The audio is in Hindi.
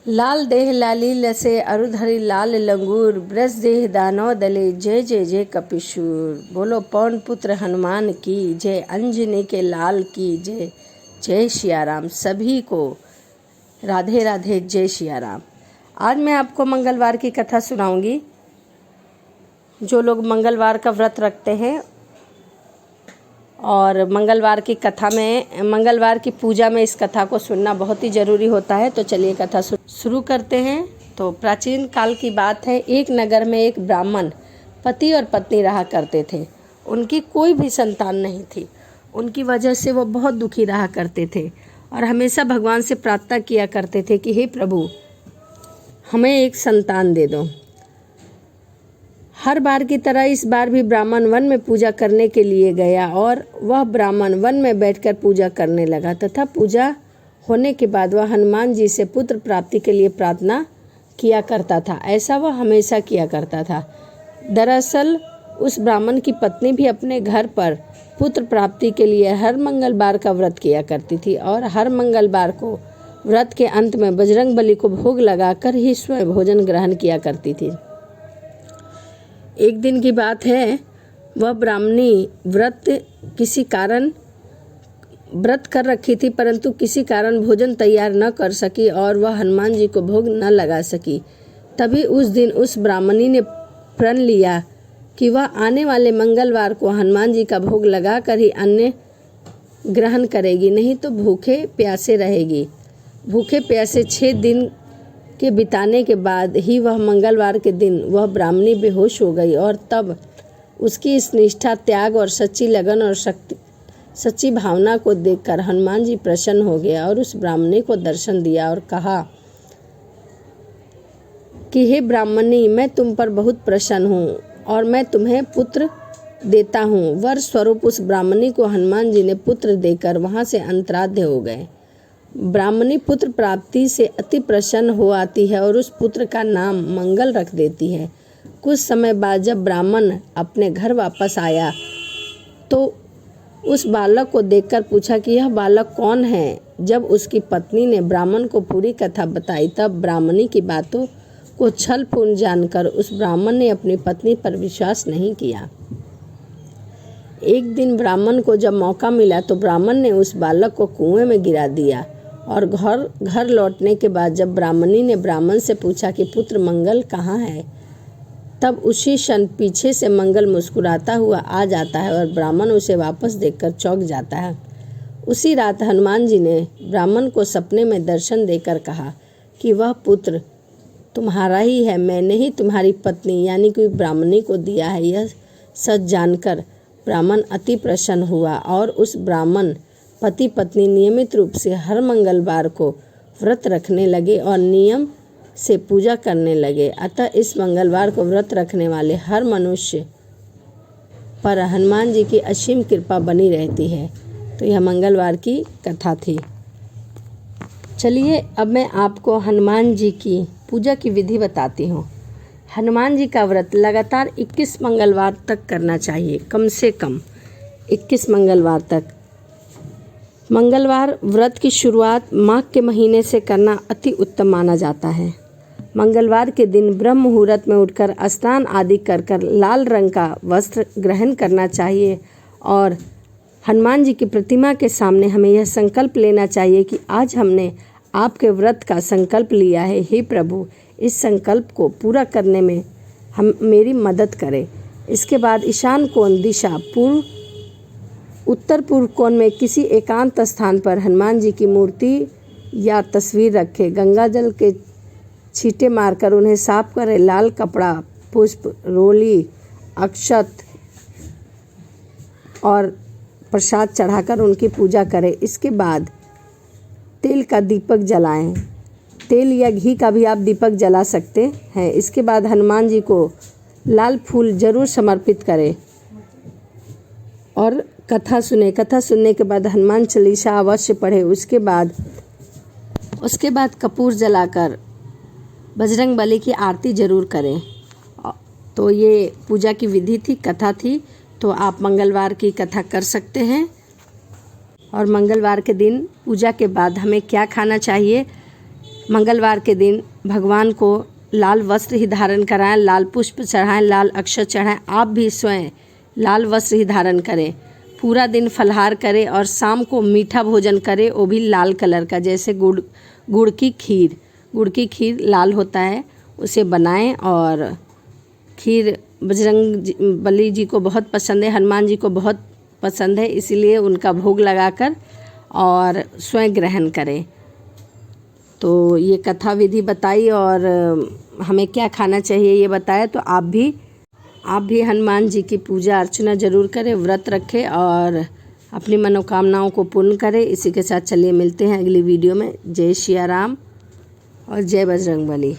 लाल देह लाली लसे अरुधरी लाल लंगूर ब्रज देह दानव दले जय जय जय कपिशूर। बोलो पवन पुत्र हनुमान की जय, अंजनी के लाल की जय। जय सिया राम। सभी को राधे राधे, जय सिया राम। आज मैं आपको मंगलवार की कथा सुनाऊंगी। जो लोग मंगलवार का व्रत रखते हैं और मंगलवार की कथा में, मंगलवार की पूजा में इस कथा को सुनना बहुत ही ज़रूरी होता है। तो चलिए कथा शुरू करते हैं। तो प्राचीन काल की बात है। एक नगर में एक ब्राह्मण पति और पत्नी रहा करते थे। उनकी कोई भी संतान नहीं थी। उनकी वजह से वो बहुत दुखी रहा करते थे और हमेशा भगवान से प्रार्थना किया करते थे कि हे प्रभु, हमें एक संतान दे दो। हर बार की तरह इस बार भी ब्राह्मण वन में पूजा करने के लिए गया और वह ब्राह्मण वन में बैठकर पूजा करने लगा तथा पूजा होने के बाद वह हनुमान जी से पुत्र प्राप्ति के लिए प्रार्थना किया करता था। ऐसा वह हमेशा किया करता था। दरअसल उस ब्राह्मण की पत्नी भी अपने घर पर पुत्र प्राप्ति के लिए हर मंगलवार का व्रत किया करती थी और हर मंगलवार को व्रत के अंत में बजरंगबली को भोग लगाकर ही स्वयं भोजन ग्रहण किया करती थी। एक दिन की बात है, वह ब्राह्मणी व्रत कर रखी थी, परंतु किसी कारण भोजन तैयार न कर सकी और वह हनुमान जी को भोग न लगा सकी। तभी उस दिन उस ब्राह्मणी ने प्रण लिया कि वह आने वाले मंगलवार को हनुमान जी का भोग लगाकर ही अन्न ग्रहण करेगी, नहीं तो भूखे प्यासे रहेगी। भूखे प्यासे 6 दिन के बिताने के बाद ही वह मंगलवार के दिन वह ब्राह्मणी बेहोश हो गई और तब उसकी इस निष्ठा, त्याग और सच्ची लगन और सच्ची भावना को देखकर हनुमान जी प्रसन्न हो गया और उस ब्राह्मणी को दर्शन दिया और कहा कि हे ब्राह्मणी, मैं तुम पर बहुत प्रसन्न हूँ और मैं तुम्हें पुत्र देता हूँ। वर स्वरूप उस ब्राह्मणी को हनुमान जी ने पुत्र देकर वहाँ से अंतराध्य हो गए। ब्राह्मणी पुत्र प्राप्ति से अति प्रसन्न हो आती है और उस पुत्र का नाम मंगल रख देती है। कुछ समय बाद जब ब्राह्मण अपने घर वापस आया तो उस बालक को देखकर पूछा कि यह बालक कौन है। जब उसकी पत्नी ने ब्राह्मण को पूरी कथा बताई तब ब्राह्मणी की बातों को छल फूल जानकर उस ब्राह्मण ने अपनी पत्नी पर विश्वास नहीं किया। एक दिन ब्राह्मण को जब मौका मिला तो ब्राह्मण ने उस बालक को कुएं में गिरा दिया और घर लौटने के बाद जब ब्राह्मणी ने ब्राह्मण से पूछा कि पुत्र मंगल कहाँ है, तब उसी क्षण पीछे से मंगल मुस्कुराता हुआ आ जाता है और ब्राह्मण उसे वापस देखकर चौंक जाता है। उसी रात हनुमान जी ने ब्राह्मण को सपने में दर्शन देकर कहा कि वह पुत्र तुम्हारा ही है, मैंने ही तुम्हारी पत्नी यानी कि ब्राह्मणी को दिया है। यह सच जानकर ब्राह्मण अति प्रसन्न हुआ और उस ब्राह्मण पति पत्नी नियमित रूप से हर मंगलवार को व्रत रखने लगे और नियम से पूजा करने लगे। अतः इस मंगलवार को व्रत रखने वाले हर मनुष्य पर हनुमान जी की असीम कृपा बनी रहती है। तो यह मंगलवार की कथा थी। चलिए अब मैं आपको हनुमान जी की पूजा की विधि बताती हूँ। हनुमान जी का व्रत लगातार 21 मंगलवार तक करना चाहिए, कम से कम 21 मंगलवार तक। मंगलवार व्रत की शुरुआत माघ के महीने से करना अति उत्तम माना जाता है। मंगलवार के दिन ब्रह्म मुहूर्त में उठकर स्नान आदि कर लाल रंग का वस्त्र ग्रहण करना चाहिए और हनुमान जी की प्रतिमा के सामने हमें यह संकल्प लेना चाहिए कि आज हमने आपके व्रत का संकल्प लिया है। हे प्रभु, इस संकल्प को पूरा करने में मेरी मदद करें। इसके बाद ईशान कोण दिशा उत्तर पूर्व कोण में किसी एकांत स्थान पर हनुमान जी की मूर्ति या तस्वीर रखें। गंगा जल के छींटे मारकर उन्हें साफ करें। लाल कपड़ा, पुष्प, रोली, अक्षत और प्रसाद चढ़ाकर उनकी पूजा करें। इसके बाद तेल का दीपक जलाएं। तेल या घी का भी आप दीपक जला सकते हैं। इसके बाद हनुमान जी को लाल फूल जरूर समर्पित करें और कथा सुने। कथा सुनने के बाद हनुमान चालीसा अवश्य पढ़े। उसके बाद कपूर जलाकर बजरंगबली की आरती जरूर करें। तो ये पूजा की विधि थी, कथा थी। तो आप मंगलवार की कथा कर सकते हैं। और मंगलवार के दिन पूजा के बाद हमें क्या खाना चाहिए? मंगलवार के दिन भगवान को लाल वस्त्र ही धारण कराएं, लाल पुष्प चढ़ाएं, लाल अक्षत चढ़ाएं। आप भी स्वयं लाल वस्त्र ही धारण करें। पूरा दिन फलाहार करें और शाम को मीठा भोजन करें, वो भी लाल कलर का, जैसे गुड़ की खीर। गुड़ की खीर लाल होता है, उसे बनाएं। और खीर बजरंग बली जी को बहुत पसंद है, हनुमान जी को बहुत पसंद है, इसीलिए उनका भोग लगाकर और स्वयं ग्रहण करें। तो ये कथा विधि बताई और हमें क्या खाना चाहिए ये बताया। तो आप भी हनुमान जी की पूजा अर्चना ज़रूर करें, व्रत रखें और अपनी मनोकामनाओं को पूर्ण करें। इसी के साथ चलिए मिलते हैं अगली वीडियो में। जय सिया राम और जय बजरंग बली।